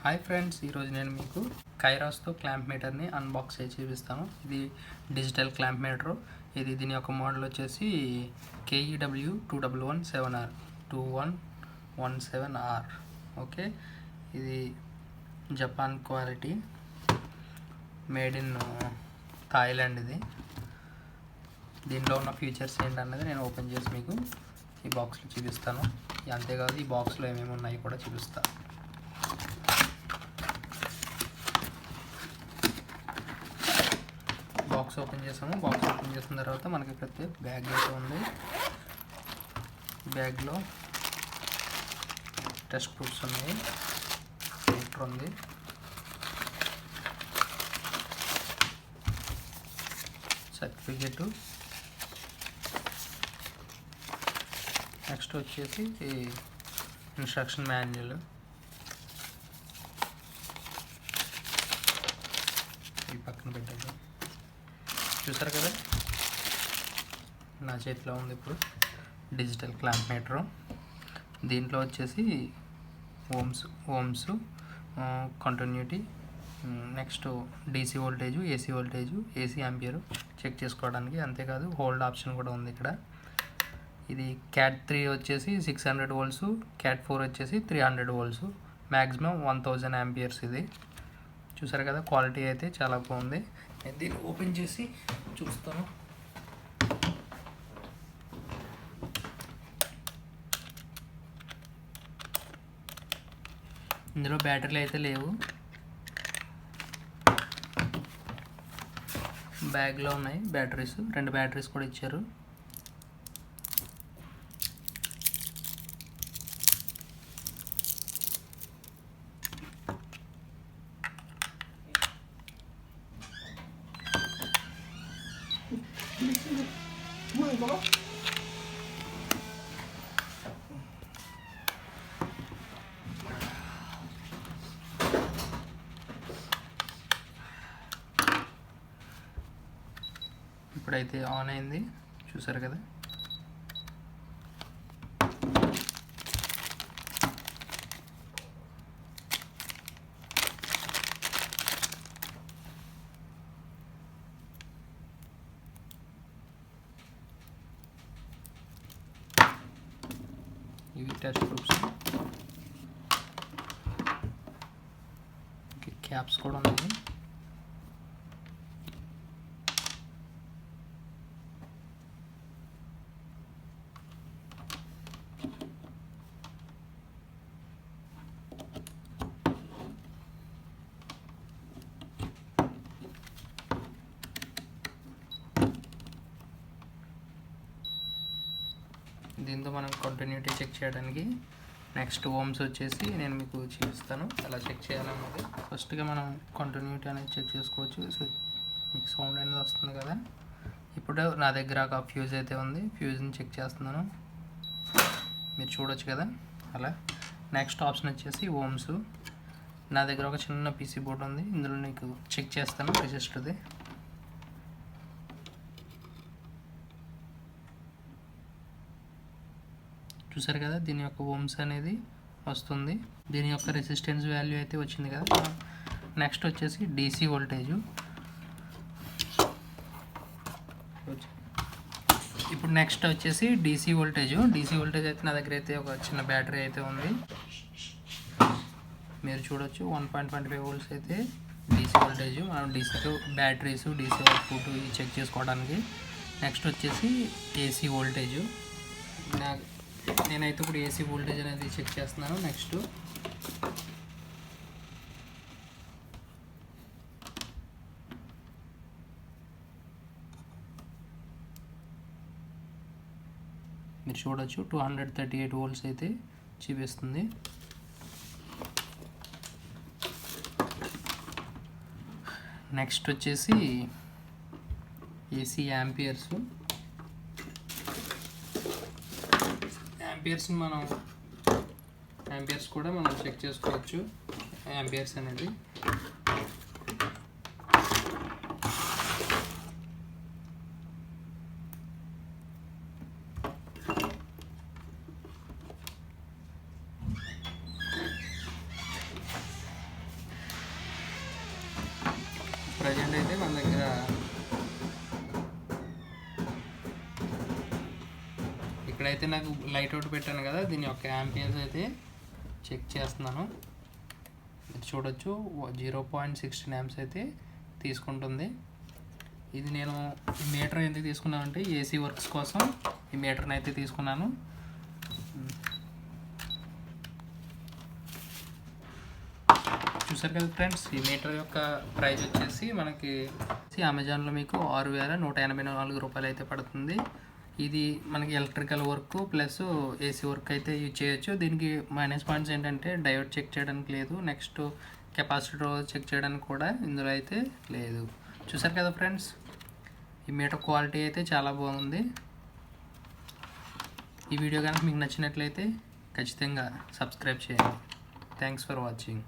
Hi friends, ఈరోజు నేను మీకు కైరాస్తో క్లాంప్ మీటర్ని అన్బాక్స్ చేసి చూపిస్తాను. ఇది డిజిటల్ క్లాంప్ మీటర్. దీని యొక్క మోడల్ వచ్చేసి KEW 2117R 2117R. ఓకే, ఇది Japan quality, made in Thailand. దీనిలో ఉన్న ఫీచర్స్ ఏంటన్నది నేను ఓపెన్ చేసి మీకు ఈ బాక్స్లో చూపిస్తాను. అంతేకాదు ఈ బాక్స్లో ఏమేమి ఉన్నాయి కూడా చూపిస్తాను. బాక్స్ ఓపెన్ చేసాము. బాక్స్ ఓపెన్ చేసిన తర్వాత మనకి ప్రతి బ్యాగ్ అయితే ఉంది. బ్యాగ్లో టెస్ట్ ప్రూఫ్స్ ఉన్నాయి, ఫిల్టర్ ఉంది, సర్టిఫికెట్, నెక్స్ట్ వచ్చేసి ఇన్స్ట్రక్షన్ మాన్యువల్, ఈ పక్కన పెట్టాలి. చూసారు కదా, నా చేతిలో ఉంది ఇప్పుడు డిజిటల్ క్లాంప్ మీటర్. దీంట్లో వచ్చేసి ohms, continuity, next DC voltage, AC voltage, AC ampere check చేసుకోవడానికి. అంతేకాదు హోల్డ్ ఆప్షన్ కూడా ఉంది ఇక్కడ. ఇది CAT 3 వచ్చేసి 600 volts, CAT 4 వచ్చేసి 300 volts, మ్యాక్సిమం 1000 amperes. ఇది చూసారు కదా, క్వాలిటీ అయితే చాలా బాగుంది. దీన్ని ఓపెన్ చేసి చూస్తాను. ఇందులో బ్యాటరీలు అయితే లేవు, బ్యాగ్లో ఉన్నాయి బ్యాటరీస్. 2 బ్యాటరీస్ కూడా ఇచ్చారు. ఇప్పుడైతే ఆన్ అయింది, చూసారు కదా. ఇవి టెస్ట్ ప్రూఫ్స్, క్యాప్స్ కూడా ఉన్నాయి. దీంతో మనం కంటిన్యూటీ చెక్ చేయడానికి నెక్స్ట్ ఓమ్స్ వచ్చేసి నేను మీకు చూపిస్తాను ఎలా చెక్ చేయాలన్నది. ఫస్ట్గా మనం కంటిన్యూటీ అనేది చెక్ చేసుకోవచ్చు. సో మీకు సౌండ్ అనేది వస్తుంది కదా. ఇప్పుడు నా దగ్గర ఒక ఫ్యూజ్ అయితే ఉంది, ఫ్యూజ్ని చెక్ చేస్తున్నాను, మీరు చూడొచ్చు కదా అలా. నెక్స్ట్ ఆప్షన్ వచ్చేసి ఓమ్స్. నా దగ్గర ఒక చిన్న PC బోర్డ్ ఉంది, ఇందులో నీకు చెక్ చేస్తాను రెసిస్టర్ది. చూసారు కదా, దీని యొక్క ఓమ్స్ అనేది వస్తుంది. దీని యొక్క రెసిస్టెన్స్ వాల్యూ అయితే వచ్చింది కదా. నెక్స్ట్ వచ్చేసి DC వోల్టేజు. ఇప్పుడు నెక్స్ట్ వచ్చేసి DC వోల్టేజ్ అయితే నా దగ్గర అయితే ఒక చిన్న బ్యాటరీ అయితే ఉంది, మీరు చూడొచ్చు. 1.25 volts అయితే DC వోల్టేజ్. మనం DCతో బ్యాటరీస్, DC అవుట్పుట్ చెక్ చేసుకోవడానికి. నెక్స్ట్ వచ్చేసి AC వోల్టేజ్. నేనైతే ఇప్పుడు AC వోల్టేజ్ అనేది చెక్ చేస్తున్నాను. నెక్స్ట్ మీరు చూడొచ్చు 238 volts అయితే చూపిస్తుంది. నెక్స్ట్ వచ్చేసి AC యాంపియర్స్. యాంపియర్స్ కూడా మనం చెక్ చేసుకోవచ్చు. యాంపియర్స్ అనేది ప్రజెంట్ అయితే మన దగ్గర ఇక్కడైతే నాకు లైట్ అవుట్ పెట్టాను కదా, దీని యొక్క యాంపియర్స్ అయితే చెక్ చేస్తున్నాను. మీరు చూడొచ్చు 0.16 amps అయితే తీసుకుంటుంది. ఇది నేను ఈ మీటర్ ఎందుకు తీసుకున్నాను అంటే ఏసీ వర్క్స్ కోసం ఈ మీటర్ని అయితే తీసుకున్నాను. చూసారు కదా ఫ్రెండ్స్, ఈ మీటర్ యొక్క ప్రైస్ వచ్చేసి మనకి అమెజాన్లో మీకు 6,184 రూపాయలు అయితే పడుతుంది. ఇది మనకి electrical work plus AC work అయితే యూజ్ చేయొచ్చు. దీనికి మైనస్ పాయింట్స్ ఏంటంటే డయోడ్ చెక్ చేయడానికి లేదు, నెక్స్ట్ కెపాసిటర్ చెక్ చేయడానికి కూడా ఇందులో అయితే లేదు. చూసారు కదా ఫ్రెండ్స్, ఈ మీటర్ క్వాలిటీ అయితే చాలా బాగుంది. ఈ వీడియో కనుక మీకు నచ్చినట్లయితే ఖచ్చితంగా సబ్స్క్రైబ్ చేయండి. Thanks for watching.